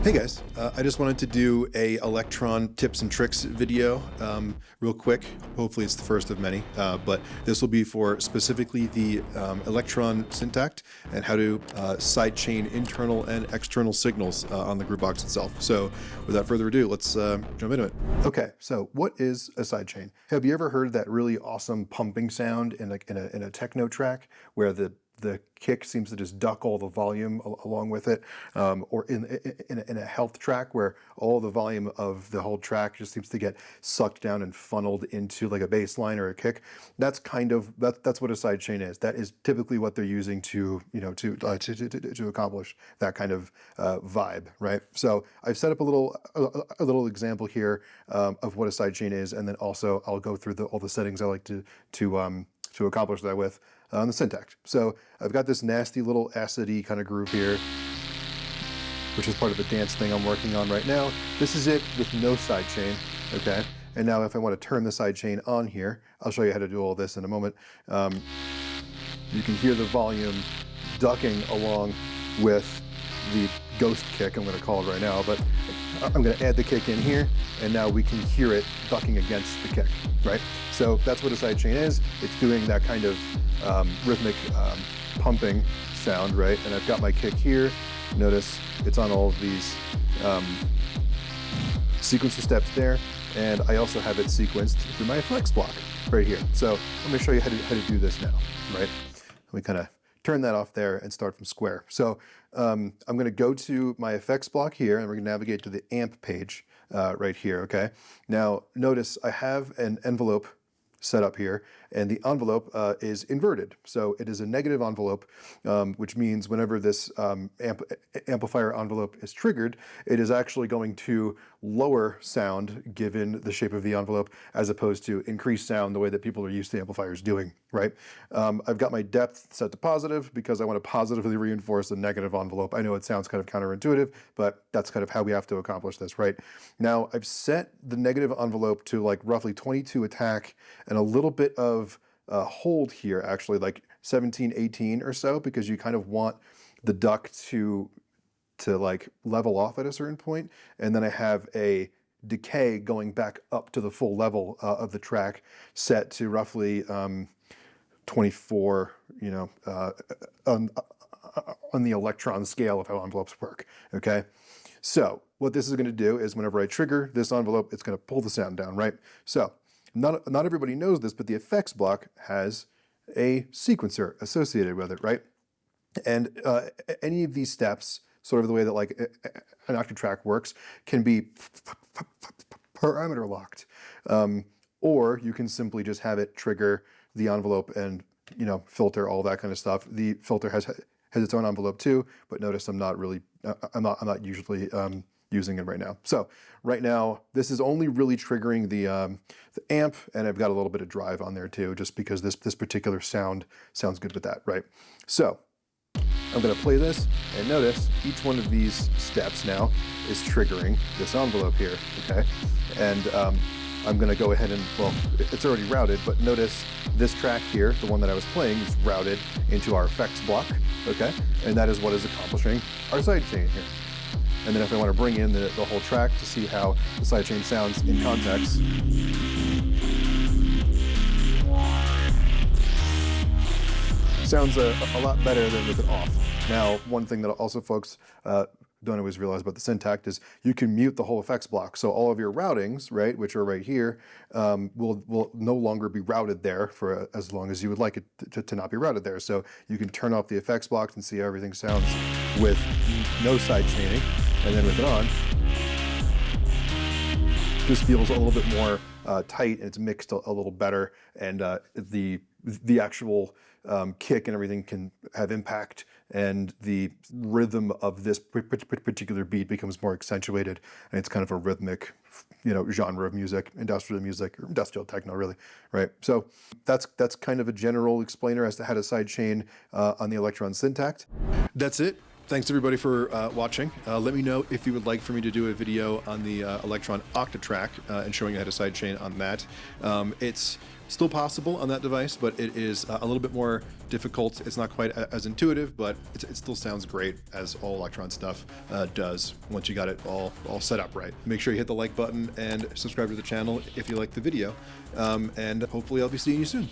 Hey guys, I just wanted to do a Elektron tips and tricks video real quick. Hopefully it's the first of many, but this will be for specifically the Elektron Syntakt and how to sidechain internal and external signals on the Groovebox itself. So without further ado, let's jump into it. Okay, so what is a sidechain? Have you ever heard that really awesome pumping sound in a techno track where the kick seems to just duck all the volume along with it, or in a health track where all the volume of the whole track just seems to get sucked down and funneled into like a bass line or a kick. That's kind of that's what a sidechain is. That is typically what they're using to to accomplish that kind of vibe, right? So I've set up a little example here of what a sidechain is, and then also I'll go through all the settings I like to accomplish that with on the Syntakt. So I've got this nasty little acidy kind of groove here, which is part of the dance thing I'm working on right now. This is it with no sidechain, okay? And now if I want to turn the sidechain on here, I'll show you how to do all this in a moment. You can hear the volume ducking along with the ghost kick, I'm going to call it right now, but I'm going to add the kick in here, and now we can hear it ducking against the kick, right? So that's what a sidechain is. It's doing that kind of rhythmic pumping sound, right? And I've got my kick here. Notice it's on all of these sequencer steps there, and I also have it sequenced through my effects block right here. So I'm going to show you how to do this now, right? Let me kind of turn that off there and start from square. So I'm going to go to my effects block here, and we're going to navigate to the amp page right here, okay? Now, notice I have an envelope set up here, and the envelope is inverted. So it is a negative envelope, which means whenever this amplifier envelope is triggered, it is actually going to lower sound given the shape of the envelope, as opposed to increase sound the way that people are used to amplifiers doing, right? I've got my depth set to positive because I want to positively reinforce a negative envelope. I know it sounds kind of counterintuitive, but that's kind of how we have to accomplish this, right? Now, I've set the negative envelope to like roughly 22 attack and a little bit of hold here, actually like 17, 18 or so, because you kind of want the duck to like level off at a certain point. And then I have a decay going back up to the full level of the track set to roughly 24, on the Elektron scale of how envelopes work, okay? So what this is going to do is whenever I trigger this envelope, it's going to pull the sound down, right? So not everybody knows this, but the effects block has a sequencer associated with it, right? And any of these steps, sort of the way that like an Octatrack works, can be parameter locked. Or you can simply just have it trigger the envelope and, filter all that kind of stuff. The filter has its own envelope too, but notice I'm not usually using it right now. So right now, this is only really triggering the amp, and I've got a little bit of drive on there too, just because this particular sound sounds good with that, right? So I'm going to play this, and notice each one of these steps now is triggering this envelope here, okay? And I'm going to go ahead and, well, it's already routed, but notice this track here, the one that I was playing, is routed into our effects block, okay? And that is what is accomplishing our sidechain here. And then if I want to bring in the whole track to see how the sidechain sounds in context, sounds a lot better than with it off. Now, one thing that also folks don't always realize about the Syntakt is you can mute the whole effects block. So all of your routings, right, which are right here, will no longer be routed there for as long as you would like it to not be routed there. So you can turn off the effects blocks and see how everything sounds with no side chaining, and then with it on, just feels a little bit more tight, and it's mixed a little better, and the actual kick and everything can have impact, and the rhythm of this particular beat becomes more accentuated, and it's kind of a rhythmic, genre of music, industrial music, or industrial techno, really, right? So that's kind of a general explainer as to how to sidechain on the Elektron Syntakt. That's it. Thanks everybody for watching. Let me know if you would like for me to do a video on the Elektron Octatrack and showing you how to sidechain on that. It's Still possible on that device, but it is a little bit more difficult. It's not quite as intuitive, but it still sounds great, as all Elektron stuff does once you got it all set up right. Make sure you hit the like button and subscribe to the channel if you like the video, and hopefully I'll be seeing you soon.